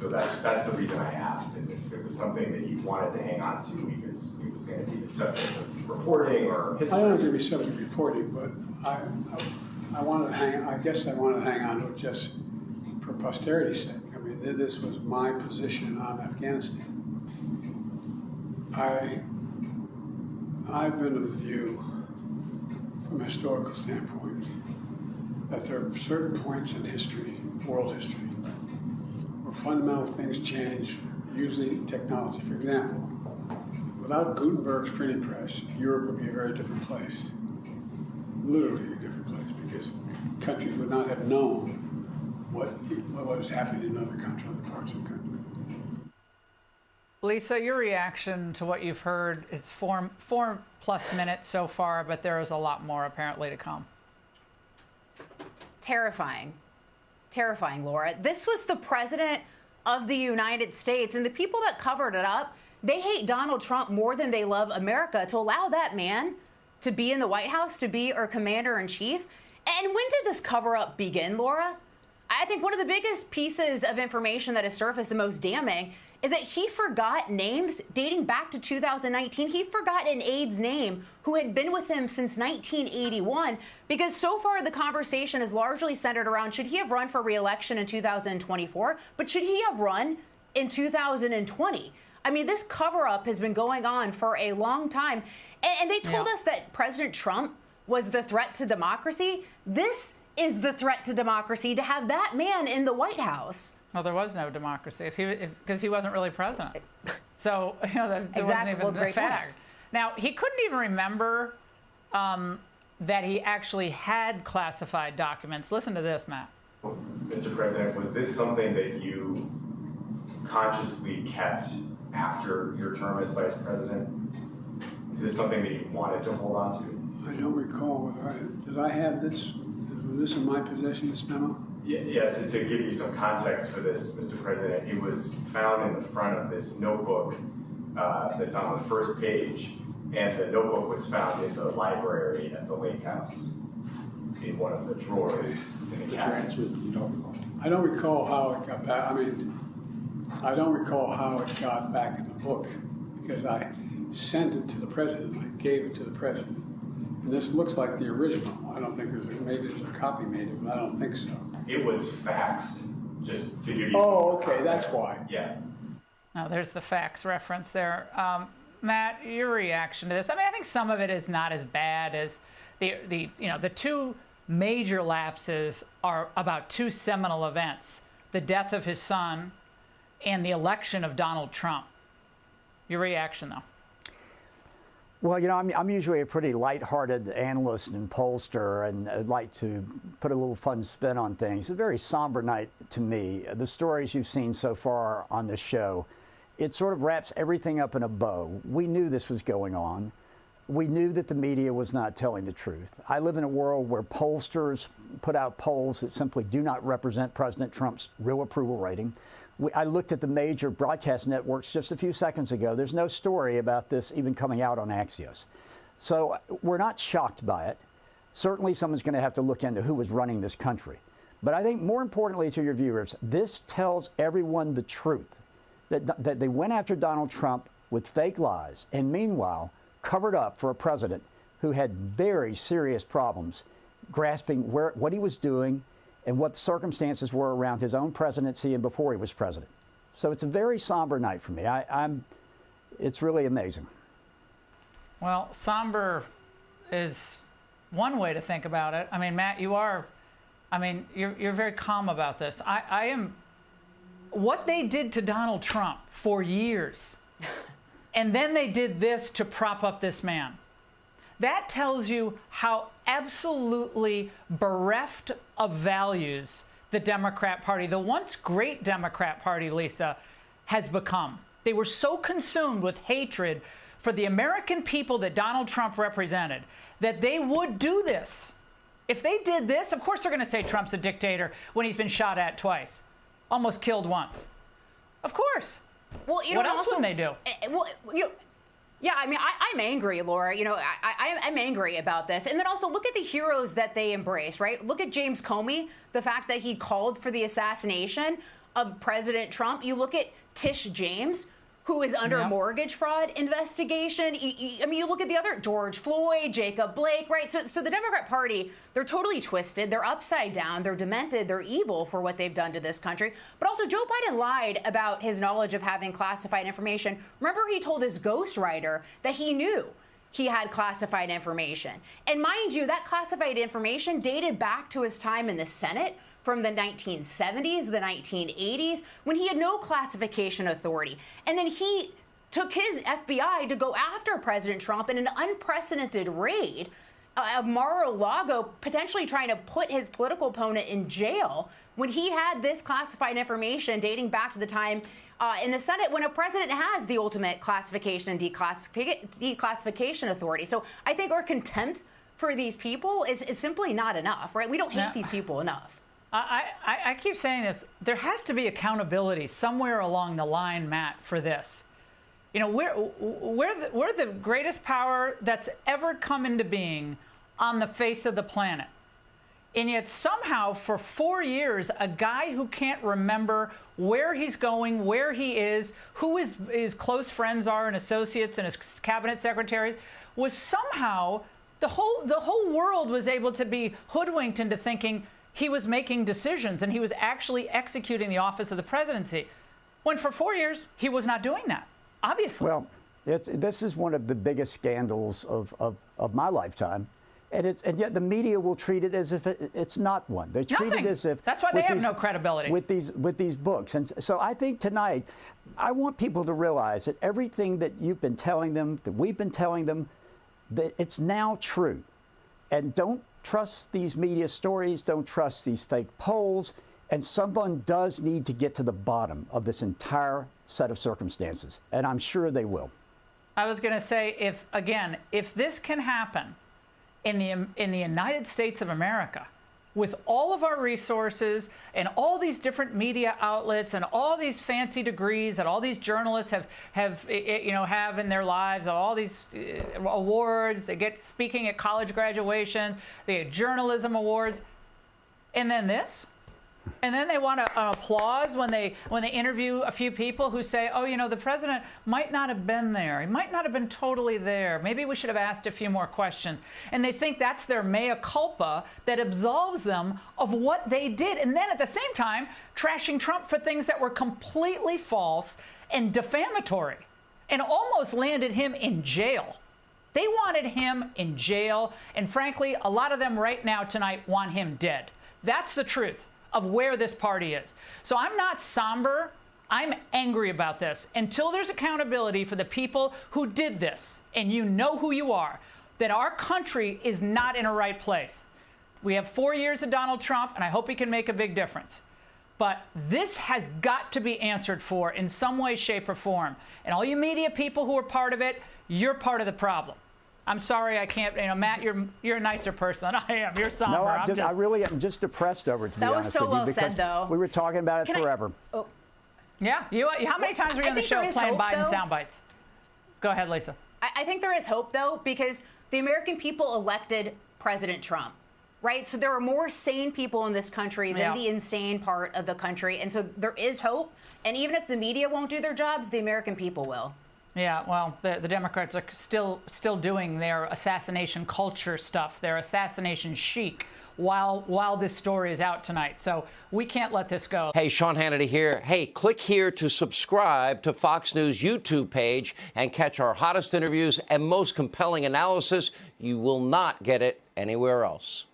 so that's the reason I asked, is if it was something that you wanted to hang on to because it was going to be the subject of reporting or history. I don't know if it would be subject of reporting, but I wanted to I guess I wanted to hang on to it just for posterity's sake. I mean, this was my position on Afghanistan. I've been of the view, from a historical standpoint, that there are certain points in history, world history, where fundamental things change, usually technology. For example, without Gutenberg's printing press, Europe would be a very different place. Literally a different place, because countries would not have known what was happening in other countries, other parts of the country. Lisa, your reaction to what you've heard, it's 4+ minutes so far, but there is a lot more apparently to come. Terrifying. Terrifying, Laura. This was the president of the United States, and the people that covered it up, they hate Donald Trump more than they love America. To allow that man to be in the White House, to be our commander-in-chief. And when did this cover-up begin, Laura? I think one of the biggest pieces of information that has surfaced, the most damning, is that he forgot names dating back to 2019. He forgot an aide's name who had been with him since 1981, because so far the conversation is largely centered around, should he have run for re-election in 2024, but should he have run in 2020? I mean, this cover-up has been going on for a long time, and they told us that President Trump was the threat to democracy. This is the threat to democracy, to have that man in the White House. Well, there was no democracy because he wasn't really president. So, you know, that wasn't even a fact. Now, he couldn't even remember that he actually had classified documents. Listen to this, Matt. Mr. President, was this something that you consciously kept after your term as vice president? Is this something that you wanted to hold on to? I don't recall whether did I have this? Was this in my possession, this memo? Yes, and to give you some context for this, Mr. President, it was found in the front of this notebook that's on the first page, and the notebook was found in the library at the Lake House in one of the drawers in the cabinet. I don't recall how it got back. I mean, I don't recall how it got back in the book, because I sent it to the president. I gave it to the president. And this looks like the original. I don't think maybe there's a copy made of it, but I don't think so. It was faxed, just to give you Oh, some okay, that's why. Yeah. Now, there's the fax reference there. Matt, your reaction to this? I mean, I think some of it is not as bad as the two major lapses are about two seminal events: the death of his son and the election of Donald Trump. Your reaction, though? Well, you know, I'm usually a pretty lighthearted analyst and pollster, and I'd like to put a little fun spin on things. It's a very somber night to me. The stories you've seen so far on this show, it sort of wraps everything up in a bow. We knew this was going on. We knew that the media was not telling the truth. I live in a world where pollsters put out polls that simply do not represent President Trump's real approval rating. I looked at the major broadcast networks just a few seconds ago. There's no story about this even coming out on Axios. So we're not shocked by it. Certainly someone's going to have to look into who was running this country. But I think more importantly to your viewers, this tells everyone the truth, that they went after Donald Trump with fake lies and meanwhile covered up for a president who had very serious problems grasping what he was doing and what the circumstances were around his own presidency and before he was president. So it's a very somber night for me. It's really amazing. Well, somber is one way to think about it. I mean, Matt, you're very calm about this. I am. What they did to Donald Trump for years, and then they did this to prop up this man. That tells you how absolutely bereft of values the Democrat Party, the once great Democrat Party, Lisa, has become. They were so consumed with hatred for the American people that Donald Trump represented that they would do this. If they did this, of course they're going to say Trump's a dictator when he's been shot at twice, almost killed once. Of course. Well, what else would they do? Yeah, I mean, I'm angry, Laura. I'm angry about this. And then also look at the heroes that they embrace, right? Look at James Comey, the fact that he called for the assassination of President Trump. You look at Tish James, who is under a mortgage fraud investigation. I mean, you look at the other, George Floyd, Jacob Blake, right? So the Democrat Party, they're totally twisted. They're upside down. They're demented. They're evil for what they've done to this country. But also, Joe Biden lied about his knowledge of having classified information. Remember, he told his ghostwriter that he knew he had classified information. And mind you, that classified information dated back to his time in the Senate from the 1970s, the 1980s, when he had no classification authority. And then he took his FBI to go after President Trump in an unprecedented raid of Mar-a-Lago, potentially trying to put his political opponent in jail when he had this classified information dating back to the time in the Senate when a president has the ultimate classification and declassification authority. So I think our contempt for these people is simply not enough, right? We don't hate these people enough. I keep saying this. There has to be accountability somewhere along the line, Matt, for this. You know, we're the greatest power that's ever come into being on the face of the planet. And yet somehow for 4 years, a guy who can't remember where he's going, where he is, who his close friends are and associates and his cabinet secretaries, was somehow the whole world was able to be hoodwinked into thinking he was making decisions and he was actually executing the office of the presidency, when for 4 years he was not doing that, obviously. Well, this is one of the biggest scandals of my lifetime. And yet the media will treat it as if it's not one. They treat it as if that's why they have no credibility with these books. And so I think tonight, I want people to realize that everything that you've been telling them, that we've been telling them, that it's now true. And don't trust these media stories. Don't trust these fake polls. And someone does need to get to the bottom of this entire set of circumstances. And I'm sure they will. I was going to say, if this can happen in the United States of America, with all of our resources and all these different media outlets and all these fancy degrees that all these journalists have in their lives, all these awards, they get speaking at college graduations, they get journalism awards, and then this. And then they want applause when they interview a few people who say, oh, you know, the president might not have been there. He might not have been totally there. Maybe we should have asked a few more questions. And they think that's their mea culpa that absolves them of what they did. And then at the same time, trashing Trump for things that were completely false and defamatory and almost landed him in jail. They wanted him in jail. And frankly, a lot of them right now tonight want him dead. That's the truth of where this party is. So I'm not somber. I'm angry about this. Until there's accountability for the people who did this, and you know who you are, that our country is not in a right place. We have 4 years of Donald Trump, and I hope he can make a big difference. But this has got to be answered for in some way, shape, or form. And all you media people who are part of it, you're part of the problem. I'm sorry I can't, Matt, you're a nicer person than I am. You're somber. No, I really am just depressed over it, to be honest with you. That was so well said, though. We were talking about it forever. Yeah, how many times were you on the show playing Biden sound bites? Go ahead, Lisa. I think there is hope, though, because the American people elected President Trump, right? So there are more sane people in this country than the insane part of the country. And so there is hope. And even if the media won't do their jobs, the American people will. Yeah, well, the Democrats are still doing their assassination culture stuff, their assassination chic, while this story is out tonight. So we can't let this go. Hey, Sean Hannity here. Hey, click here to subscribe to Fox News YouTube page and catch our hottest interviews and most compelling analysis. You will not get it anywhere else.